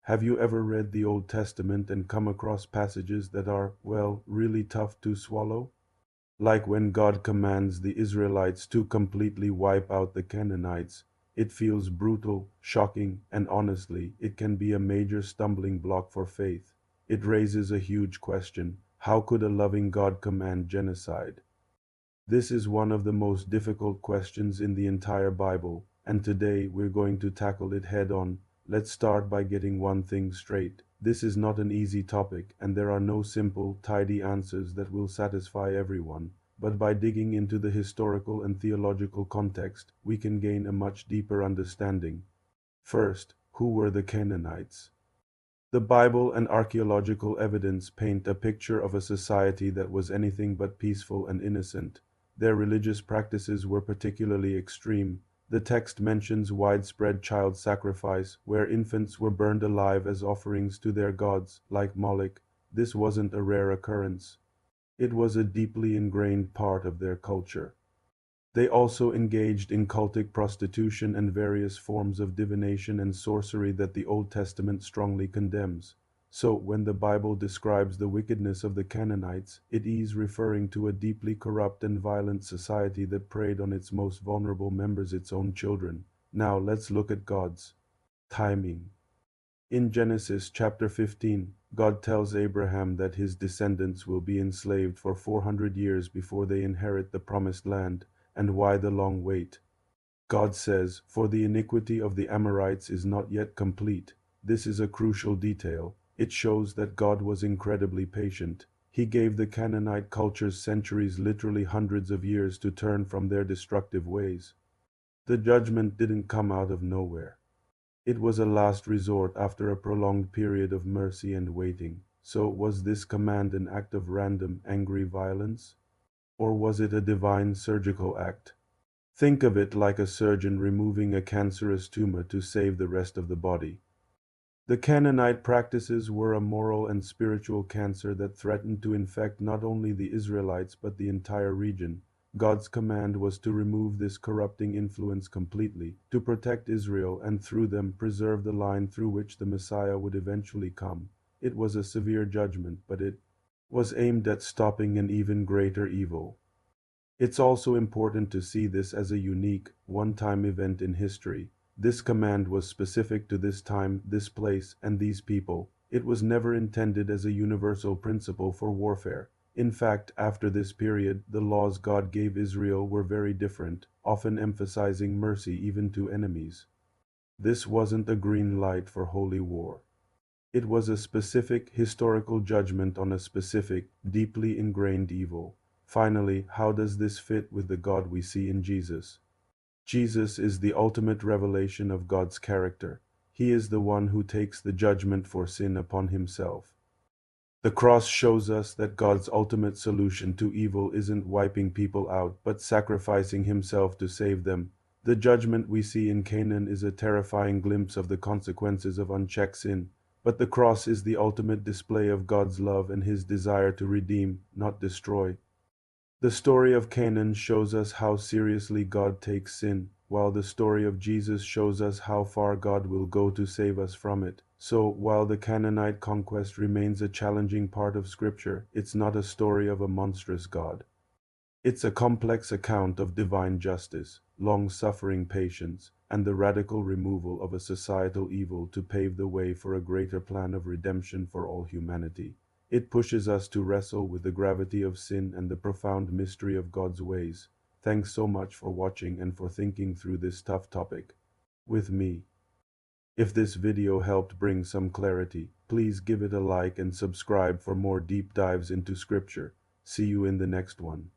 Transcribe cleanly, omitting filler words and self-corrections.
Have you ever read the Old Testament and come across passages that are, well, really tough to swallow? Like when God commands the Israelites to completely wipe out the Canaanites. It feels brutal, shocking, and honestly, it can be a major stumbling block for faith. It raises a huge question. How could a loving God command genocide? This is one of the most difficult questions in the entire Bible, and today we're going to tackle it head on. Let's start by getting one thing straight. This is not an easy topic, and there are no simple, tidy answers that will satisfy everyone. But by digging into the historical and theological context, we can gain a much deeper understanding. First, who were the Canaanites? The Bible and archaeological evidence paint a picture of a society that was anything but peaceful and innocent. Their religious practices were particularly extreme. The text mentions widespread child sacrifice, where infants were burned alive as offerings to their gods, like Moloch. This wasn't a rare occurrence. It was a deeply ingrained part of their culture. They also engaged in cultic prostitution and various forms of divination and sorcery that the Old Testament strongly condemns. So, when the Bible describes the wickedness of the Canaanites, it is referring to a deeply corrupt and violent society that preyed on its most vulnerable members, its own children. Now, let's look at God's timing. In Genesis chapter 15, God tells Abraham that his descendants will be enslaved for 400 years before they inherit the promised land. And why the long wait? God says, "For the iniquity of the Amorites is not yet complete." This is a crucial detail. It shows that God was incredibly patient. He gave the Canaanite culture's centuries, literally hundreds of years, to turn from their destructive ways. The judgment didn't come out of nowhere. It was a last resort after a prolonged period of mercy and waiting. So, was this command an act of random, angry violence? Or was it a divine surgical act? Think of it like a surgeon removing a cancerous tumor to save the rest of the body. The Canaanite practices were a moral and spiritual cancer that threatened to infect not only the Israelites but the entire region. God's command was to remove this corrupting influence completely, to protect Israel and through them preserve the line through which the Messiah would eventually come. It was a severe judgment, but it was aimed at stopping an even greater evil. It's also important to see this as a unique, one-time event in history. This command was specific to this time, this place, and these people. It was never intended as a universal principle for warfare. In fact, after this period, the laws God gave Israel were very different, often emphasizing mercy even to enemies. This wasn't a green light for holy war. It was a specific historical judgment on a specific, deeply ingrained evil. Finally, how does this fit with the God we see in Jesus? Jesus is the ultimate revelation of God's character. He is the one who takes the judgment for sin upon himself. The cross shows us that God's ultimate solution to evil isn't wiping people out, but sacrificing himself to save them. The judgment we see in Canaan is a terrifying glimpse of the consequences of unchecked sin, but the cross is the ultimate display of God's love and his desire to redeem, not destroy. The story of Canaan shows us how seriously God takes sin, while the story of Jesus shows us how far God will go to save us from it. So, while the Canaanite conquest remains a challenging part of Scripture, it's not a story of a monstrous God. It's a complex account of divine justice, long-suffering patience, and the radical removal of a societal evil to pave the way for a greater plan of redemption for all humanity. It pushes us to wrestle with the gravity of sin and the profound mystery of God's ways. Thanks so much for watching and for thinking through this tough topic with me. If this video helped bring some clarity, please give it a like and subscribe for more deep dives into Scripture. See you in the next one.